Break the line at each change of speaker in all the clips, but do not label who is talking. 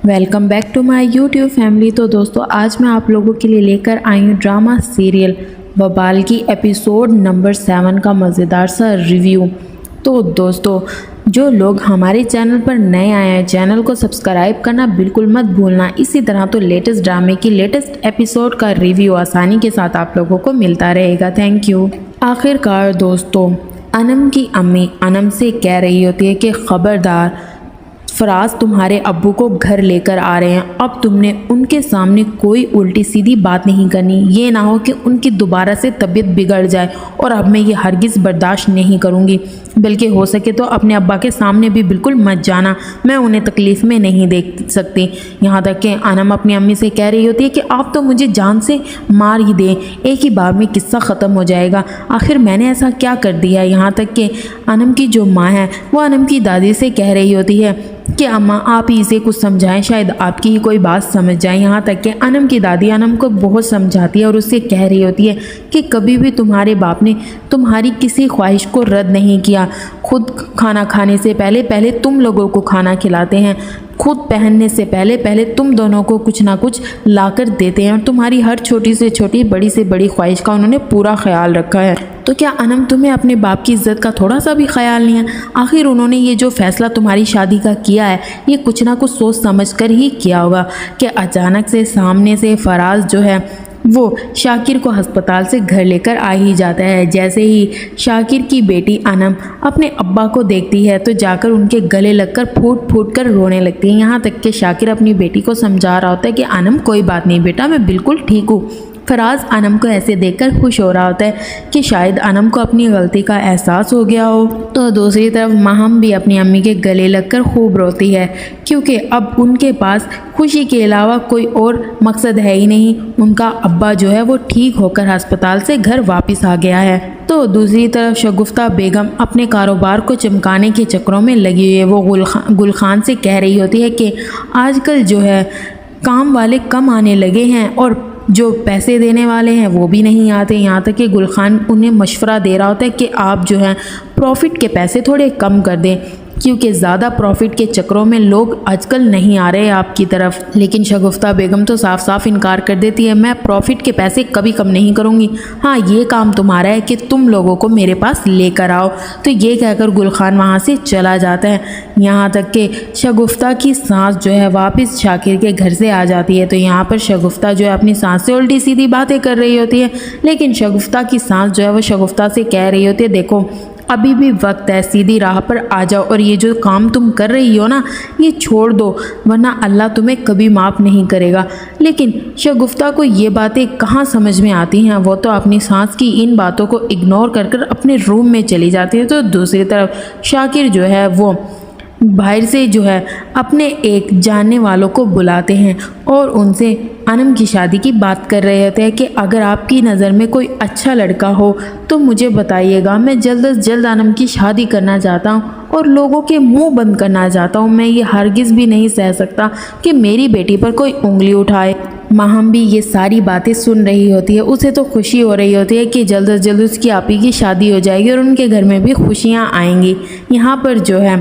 Welcome back to my YouTube family. تو دوستو آج میں آپ لوگوں کے لیے لے کر آئی ہوں ڈرامہ سیریل وبال کی ایپیسوڈ نمبر 7 کا مزیدار سا ریویو۔ تو دوستو جو لوگ ہمارے چینل پر نئے آئے ہیں چینل کو سبسکرائب کرنا بالکل مت بھولنا، اسی طرح تو لیٹسٹ ڈرامے کی لیٹسٹ ایپیسوڈ کا ریویو آسانی کے ساتھ آپ لوگوں کو ملتا رہے گا۔ Thank you. آخر کار دوستو انم کی امی انم سے کہہ رہی ہوتی ہے کہ خبردار فراز تمہارے ابو کو گھر لے کر آ رہے ہیں، اب تم نے ان کے سامنے کوئی الٹی سیدھی بات نہیں کرنی، یہ نہ ہو کہ ان کی دوبارہ سے طبیعت بگڑ جائے، اور اب میں یہ ہرگز برداشت نہیں کروں گی، بلکہ ہو سکے تو اپنے ابا کے سامنے بھی بالکل مت جانا، میں انہیں تکلیف میں نہیں دیکھ سکتی۔ یہاں تک کہ انم اپنی امی سے کہہ رہی ہوتی ہے کہ آپ تو مجھے جان سے مار ہی دیں، ایک ہی بار میں قصہ ختم ہو جائے گا، آخر میں نے ایسا کیا کر دیا۔ یہاں تک کہ انم کی جو ماں ہے وہ انم کی دادی سے کہہ رہی ہوتی ہے کہ اماں آپ ہی اسے کچھ سمجھائیں، شاید آپ کی ہی کوئی بات سمجھ جائے۔ یہاں تک کہ انم کی دادی انم کو بہت سمجھاتی ہے اور اس سے کہہ رہی ہوتی ہے کہ کبھی بھی تمہارے باپ نے تمہاری کسی خواہش کو رد نہیں کیا، خود کھانا کھانے سے پہلے تم لوگوں کو کھانا کھلاتے ہیں، خود پہننے سے پہلے تم دونوں کو کچھ نہ کچھ لا کر دیتے ہیں، اور تمہاری ہر چھوٹی سے چھوٹی بڑی سے بڑی خواہش کا انہوں نے پورا خیال رکھا ہے۔ تو کیا انم تمہیں اپنے باپ کی عزت کا تھوڑا سا بھی خیال نہیں ہے؟ آخر انہوں نے یہ جو فیصلہ تمہاری شادی کا کیا ہے یہ کچھ نہ کچھ سوچ سمجھ کر ہی کیا ہوگا کہ اچانک سے سامنے سے فراز جو ہے وہ شاکر کو ہسپتال سے گھر لے کر آ ہی جاتا ہے۔ جیسے ہی شاکر کی بیٹی انم اپنے ابا کو دیکھتی ہے تو جا کر ان کے گلے لگ کر پھوٹ کر رونے لگتی ہے، یہاں تک کہ شاکر اپنی بیٹی کو سمجھا رہا ہوتا ہے کہ انم کوئی بات نہیں بیٹا، میں بالکل ٹھیک ہوں۔ فراز انم کو ایسے دیکھ کر خوش ہو رہا ہوتا ہے کہ شاید انم کو اپنی غلطی کا احساس ہو گیا ہو۔ تو دوسری طرف ماہم بھی اپنی امی کے گلے لگ کر خوب روتی ہے، کیونکہ اب ان کے پاس خوشی کے علاوہ کوئی اور مقصد ہے ہی نہیں، ان کا ابا جو ہے وہ ٹھیک ہو کر ہسپتال سے گھر واپس آ گیا ہے۔ تو دوسری طرف شگفتہ بیگم اپنے کاروبار کو چمکانے کے چکروں میں لگی ہوئی ہے، وہ گل خان سے کہہ رہی ہوتی ہے کہ آج کل جو ہے کام والے کم آنے لگے ہیں اور جو پیسے دینے والے ہیں وہ بھی نہیں آتے، یہاں تک کہ گل خان انہیں مشورہ دے رہا ہوتا ہے کہ آپ جو ہیں پروفٹ کے پیسے تھوڑے کم کر دیں، کیونکہ زیادہ پروفٹ کے چکروں میں لوگ آج کل نہیں آ رہے آپ کی طرف۔ لیکن شگفتہ بیگم تو صاف صاف انکار کر دیتی ہے، میں پروفٹ کے پیسے کبھی کم نہیں کروں گی، ہاں یہ کام تمہارا ہے کہ تم لوگوں کو میرے پاس لے کر آؤ۔ تو یہ کہہ کر گل خان وہاں سے چلا جاتا ہے، یہاں تک کہ شگفتہ کی سانس جو ہے واپس شاکر کے گھر سے آ جاتی ہے۔ تو یہاں پر شگفتہ جو ہے اپنی سانس سے الٹی سیدھی باتیں کر رہی ہوتی ہے، لیکن شگفتہ کی سانس جو ہے وہ شگفتہ سے کہہ رہی ہوتی ہے دیکھو ابھی بھی وقت ہے، سیدھی راہ پر آ جاؤ، اور یہ جو کام تم کر رہی ہو نا یہ چھوڑ دو، ورنہ اللہ تمہیں کبھی معاف نہیں کرے گا۔ لیکن شگفتہ کو یہ باتیں کہاں سمجھ میں آتی ہیں، وہ تو اپنی سانس کی ان باتوں کو اگنور کر کر اپنے روم میں چلی جاتی ہے۔ تو دوسری طرف شاکر جو ہے وہ باہر سے جو ہے اپنے ایک جاننے والوں کو بلاتے ہیں اور ان سے انم کی شادی کی بات کر رہے ہوتے ہیں کہ اگر آپ کی نظر میں کوئی اچھا لڑکا ہو تو مجھے بتائیے گا، میں جلد از جلد انم کی شادی کرنا چاہتا ہوں اور لوگوں کے منہ بند کرنا چاہتا ہوں، میں یہ ہرگز بھی نہیں سہ سکتا کہ میری بیٹی پر کوئی انگلی اٹھائے۔ ماہم بھی یہ ساری باتیں سن رہی ہوتی ہے، اسے تو خوشی ہو رہی ہوتی ہے کہ جلد از جلد اس کی آپی کی شادی ہو جائے گی اور ان کے گھر میں بھی خوشیاں آئیں گی۔ یہاں پر جو ہے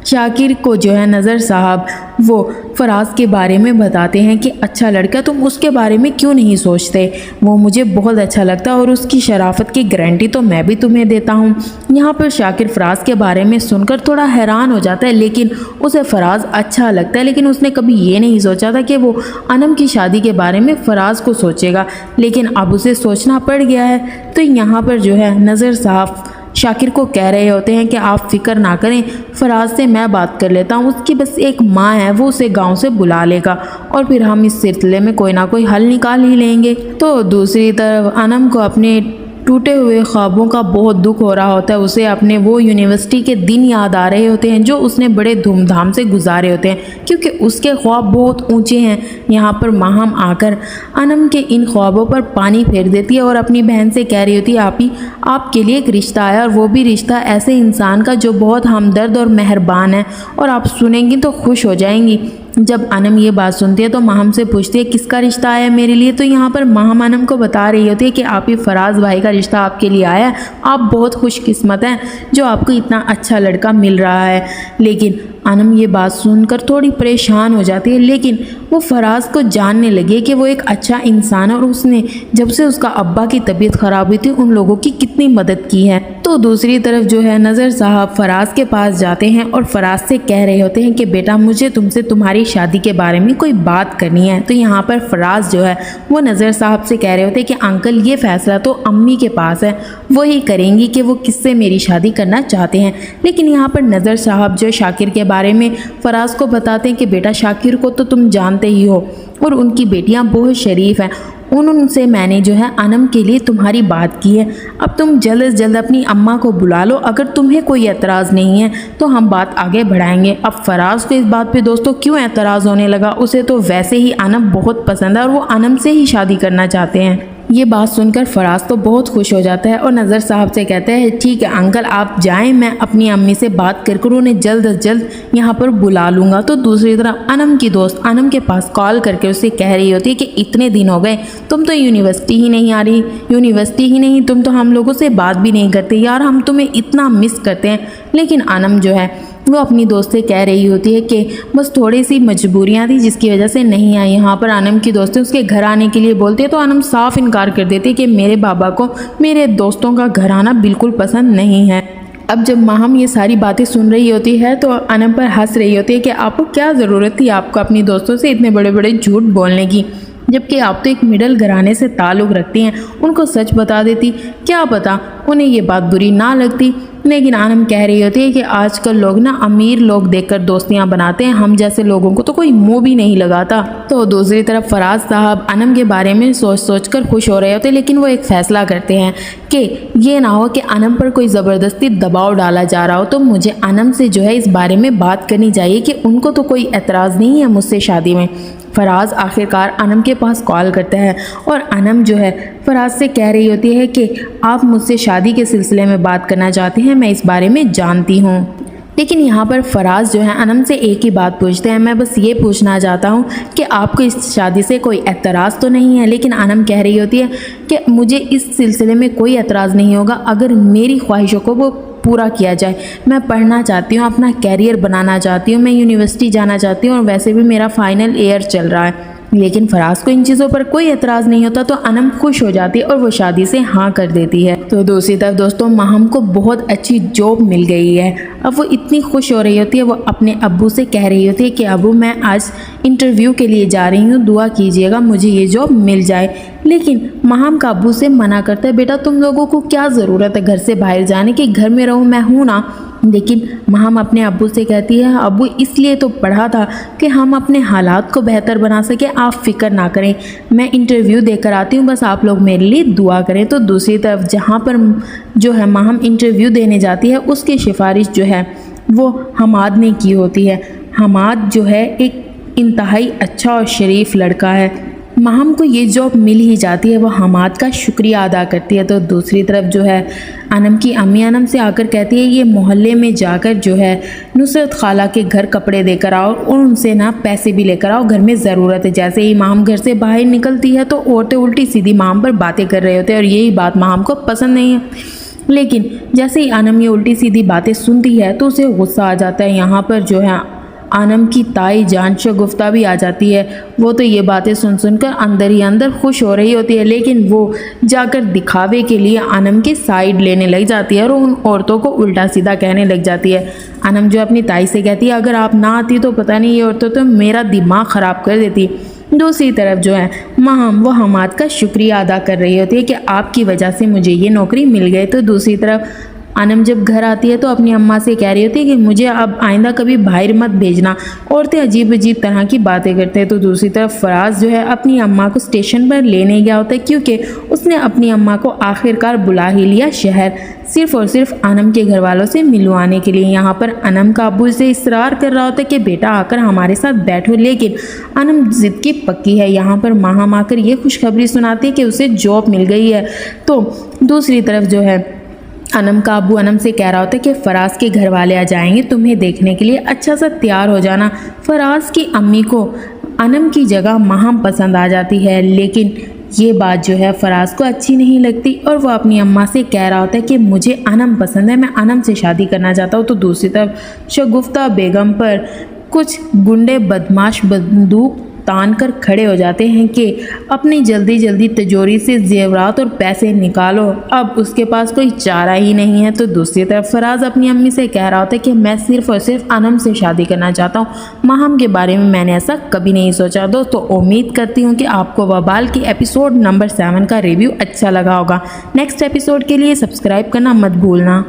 شاکر کو جو ہے نظر صاحب وہ فراز کے بارے میں بتاتے ہیں کہ اچھا لڑکا، تم اس کے بارے میں کیوں نہیں سوچتے، وہ مجھے بہت اچھا لگتا ہے اور اس کی شرافت کی گارنٹی تو میں بھی تمہیں دیتا ہوں۔ یہاں پر شاکر فراز کے بارے میں سن کر تھوڑا حیران ہو جاتا ہے، لیکن اسے فراز اچھا لگتا ہے، لیکن اس نے کبھی یہ نہیں سوچا تھا کہ وہ انم کی شادی کے بارے میں فراز کو سوچے گا، لیکن اب اسے سوچنا پڑ گیا ہے۔ تو یہاں پر جو ہے نظر صاحب شاکر کو کہہ رہے ہوتے ہیں کہ آپ فکر نہ کریں، فراز سے میں بات کر لیتا ہوں، اس کی بس ایک ماں ہے، وہ اسے گاؤں سے بلا لے گا اور پھر ہم اس سلسلے میں کوئی نہ کوئی حل نکال ہی لیں گے۔ تو دوسری طرف انم کو اپنے ٹوٹے ہوئے خوابوں کا بہت دکھ ہو رہا ہوتا ہے، اسے اپنے وہ یونیورسٹی کے دن یاد آ رہے ہوتے ہیں جو اس نے بڑے دھوم دھام سے گزارے ہوتے ہیں، کیونکہ اس کے خواب بہت اونچے ہیں۔ یہاں پر ماہم آ کر انم کے ان خوابوں پر پانی پھیر دیتی ہے اور اپنی بہن سے کہہ رہی ہوتی ہے آپ کے لیے ایک رشتہ آیا، اور وہ بھی رشتہ ایسے انسان کا جو بہت ہمدرد اور مہربان ہے، اور آپ سنیں گی تو خوش ہو جائیں گی۔ جب انم یہ بات سنتی ہے تو ماہم سے پوچھتی ہے کس کا رشتہ آیا ہے میرے لیے، تو یہاں پر ماہم انم کو بتا رہی ہوتی ہے کہ آپ ہی فراز بھائی کا رشتہ آپ کے لیے آیا ہے، آپ بہت خوش قسمت ہیں جو آپ کو اتنا اچھا لڑکا مل رہا ہے۔ لیکن انم یہ بات سن کر تھوڑی پریشان ہو جاتی ہے، لیکن وہ فراز کو جاننے لگے کہ وہ ایک اچھا انسان ہے اور اس نے جب سے اس کا ابا کی طبیعت خراب ہوئی تھی ان لوگوں کی کتنی مدد کی ہے۔ تو دوسری طرف جو ہے نظر صاحب فراز کے پاس جاتے ہیں اور فراز سے کہہ رہے ہوتے ہیں کہ بیٹا مجھے تم سے تمہاری شادی کے بارے میں کوئی بات کرنی ہے۔ تو یہاں پر فراز جو ہے وہ نظر صاحب سے کہہ رہے ہوتے ہیں کہ انکل یہ فیصلہ تو امی کے پاس ہے، وہی کریں گی کہ وہ کس سے میری شادی کرنا چاہتے ہیں۔ لیکن یہاں پر نظر صاحب جو شاکر کے بارے میں فراز کو بتاتے ہیں کہ بیٹا شاکر کو تو تم جانتے ہی ہو اور ان کی بیٹیاں بہت شریف ہیں، ان سے میں نے جو ہے انم کے لیے تمہاری بات کی ہے، اب تم جلد از جلد اپنی اماں کو بلا لو، اگر تمہیں کوئی اعتراض نہیں ہے تو ہم بات آگے بڑھائیں گے۔ اب فراز کو اس بات پہ دوستوں کیوں اعتراض ہونے لگا، اسے تو ویسے ہی انم بہت پسند ہے اور وہ انم سے ہی شادی کرنا چاہتے ہیں۔ یہ بات سن کر فراز تو بہت خوش ہو جاتا ہے اور نظر صاحب سے کہتا ہے ٹھیک ہے انکل آپ جائیں، میں اپنی امی سے بات کر کر انہیں جلد از جلد یہاں پر بلا لوں گا۔ تو دوسری طرف انم کی دوست انم کے پاس کال کر کے اسے کہہ رہی ہوتی ہے کہ اتنے دن ہو گئے تم تو یونیورسٹی ہی نہیں آ رہی، یونیورسٹی ہی نہیں تم تو ہم لوگوں سے بات بھی نہیں کرتے، یار ہم تمہیں اتنا مس کرتے ہیں۔ لیکن انم جو ہے وہ اپنی دوست سے کہہ رہی ہوتی ہے کہ بس تھوڑی سی مجبوریاں تھی جس کی وجہ سے نہیں آئی۔ یہاں پر انم کی دوستیں اس کے گھر آنے کے لیے بولتے ہیں تو انم صاف انکار کر دیتی ہے کہ میرے بابا کو میرے دوستوں کا گھر آنا بالکل پسند نہیں ہے۔ اب جب ماہم یہ ساری باتیں سن رہی ہوتی ہے تو انم پر ہنس رہی ہوتی ہے کہ آپ کو کیا ضرورت تھی آپ کو اپنی دوستوں سے اتنے بڑے بڑے جھوٹ بولنے کی، جبکہ آپ تو ایک مڈل گھرانے سے تعلق رکھتی ہیں، ان کو سچ بتا دیتی، کیا پتا انہیں یہ بات بری نہ لگتی۔ لیکن انم کہہ رہی ہوتی ہے کہ آج کل لوگ نا امیر لوگ دیکھ کر دوستیاں بناتے ہیں، ہم جیسے لوگوں کو تو کوئی منہ بھی نہیں لگاتا۔ تو دوسری طرف فراز صاحب انم کے بارے میں سوچ کر خوش ہو رہے ہوتے، لیکن وہ ایک فیصلہ کرتے ہیں کہ یہ نہ ہو کہ انم پر کوئی زبردستی دباؤ ڈالا جا رہا ہو، تو مجھے انم سے جو ہے اس بارے میں بات کرنی چاہیے کہ ان کو تو کوئی اعتراض نہیں ہے مجھ سے شادی میں۔ فراز آخرکار انم کے پاس کال کرتا ہے اور انم جو ہے فراز سے کہہ رہی ہوتی ہے کہ آپ مجھ سے شادی کے سلسلے میں بات کرنا چاہتے ہیں، میں اس بارے میں جانتی ہوں۔ لیکن یہاں پر فراز جو ہے انم سے ایک ہی بات پوچھتے ہیں، میں بس یہ پوچھنا چاہتا ہوں کہ آپ کو اس شادی سے کوئی اعتراض تو نہیں ہے؟ لیکن انم کہہ رہی ہوتی ہے کہ مجھے اس سلسلے میں کوئی اعتراض نہیں ہوگا اگر میری خواہشوں کو وہ پورا کیا جائے، میں پڑھنا چاہتی ہوں، اپنا کیریئر بنانا چاہتی ہوں، میں یونیورسٹی جانا چاہتی ہوں اور ویسے بھی میرا فائنل ایئر چل رہا ہے۔ لیکن فراز کو ان چیزوں پر کوئی اعتراض نہیں ہوتا تو انم خوش ہو جاتی ہے اور وہ شادی سے ہاں کر دیتی ہے۔ تو دوسری طرف دوستوں ماہم کو بہت اچھی جاب مل گئی ہے، اب وہ اتنی خوش ہو رہی ہوتی ہے، وہ اپنے ابو سے کہہ رہی ہوتی ہے کہ ابو میں آج انٹرویو کے لیے جا رہی ہوں، دعا کیجیے گا مجھے یہ جاب مل جائے۔ لیکن ماہم کا ابو سے منع کرتا ہے، بیٹا تم لوگوں کو کیا ضرورت ہے گھر سے باہر جانے کی، گھر میں رہو میں ہوں نا۔ لیکن ماہم اپنے ابو سے کہتی ہے ابو اس لیے تو پڑھا تھا کہ ہم اپنے حالات کو بہتر بنا سکیں، آپ فکر نہ کریں، میں انٹرویو دے کر آتی ہوں، بس آپ لوگ میرے لیے دعا کریں۔ تو دوسری طرف جہاں پر جو ہے ماہم انٹرویو دینے جاتی ہے اس کی سفارش جو ہے وہ حماد نے کی ہوتی ہے۔ حماد جو ہے ایک انتہائی اچھا اور شریف لڑکا ہے، ماہم کو یہ جاب مل ہی جاتی ہے، وہ حماد کا شکریہ ادا کرتی ہے۔ تو دوسری طرف جو ہے انم کی امی انم سے آ کر کہتی ہے یہ محلے میں جا کر جو ہے نصرت خالہ کے گھر کپڑے دے کر آؤ اور ان سے نا پیسے بھی لے کر آؤ، گھر میں ضرورت ہے۔ جیسے ہی ماہم گھر سے باہر نکلتی ہے تو عورتیں الٹی سیدھی ماہم پر باتیں کر رہے ہوتے ہیں اور یہی بات ماہم کو پسند نہیں ہے۔ لیکن جیسے ہی انم یہ الٹی سیدھی باتیں سنتی ہے تو اسے غصہ آ جاتا ہے۔ یہاں پر جو ہے انم کی تائی جان شگفتہ بھی آ جاتی ہے، وہ تو یہ باتیں سن کر اندر ہی اندر خوش ہو رہی ہوتی ہے، لیکن وہ جا کر دکھاوے کے لیے انم کے سائیڈ لینے لگ جاتی ہے اور ان عورتوں کو الٹا سیدھا کہنے لگ جاتی ہے۔ انم جو اپنی تائی سے کہتی ہے اگر آپ نہ آتی تو پتہ نہیں یہ عورتوں تو میرا دماغ خراب کر دیتی۔ دوسری طرف جو ہے ماہم وہ حماد کا شکریہ ادا کر رہی ہوتی ہے کہ آپ کی وجہ سے مجھے یہ نوکری مل گئی۔ تو دوسری طرف انم جب گھر آتی ہے تو اپنی اماں سے کہہ رہی ہوتی ہے کہ مجھے اب آئندہ کبھی باہر مت بھیجنا، عورتیں عجیب طرح کی باتیں کرتے ہیں۔ تو دوسری طرف فراز جو ہے اپنی اماں کو اسٹیشن پر لینے گیا ہوتا ہے کیونکہ اس نے اپنی اماں کو آخرکار بلا ہی لیا شہر، صرف اور صرف انم کے گھر والوں سے ملوانے کے لیے۔ یہاں پر انم کا ابو سے اصرار کر رہا ہوتا ہے کہ بیٹا آ کر ہمارے ساتھ بیٹھو، لیکن انم ضد کی پکی ہے۔ یہاں پر ماہم آ کر یہ خوشخبری سناتی ہے کہ اسے جاب مل گئی ہے۔ تو دوسری طرف جو ہے انم کا ابو انم سے کہہ رہا ہوتا ہے کہ فراز کے گھر والے آ جائیں گے تمہیں دیکھنے کے لیے، اچھا سا تیار ہو جانا۔ فراز کی امی کو انم کی جگہ ماہم پسند آ جاتی ہے، لیکن یہ بات جو ہے فراز کو اچھی نہیں لگتی اور وہ اپنی اماں سے کہہ رہا ہوتا ہے کہ مجھے انم پسند ہے، میں انم سے شادی کرنا چاہتا ہوں۔ تو دوسری طرف شگفتہ بیگم پر کچھ گنڈے بدماش بندوق تان کر کھڑے ہو جاتے ہیں کہ اپنی جلدی جلدی تجوری سے زیورات اور پیسے نکالو، اب اس کے پاس کوئی چارہ ہی نہیں ہے۔ تو دوسری طرف فراز اپنی امی سے کہہ رہا ہوتا ہے کہ میں صرف اور صرف انم سے شادی کرنا چاہتا ہوں، ماہم کے بارے میں نے ایسا کبھی نہیں سوچا۔ دوستو امید کرتی ہوں کہ آپ کو وبال کی ایپیسوڈ نمبر 7 کا ریویو اچھا لگا ہوگا۔ نیکسٹ ایپیسوڈ کے لیے سبسکرائب کرنا مت بھولنا۔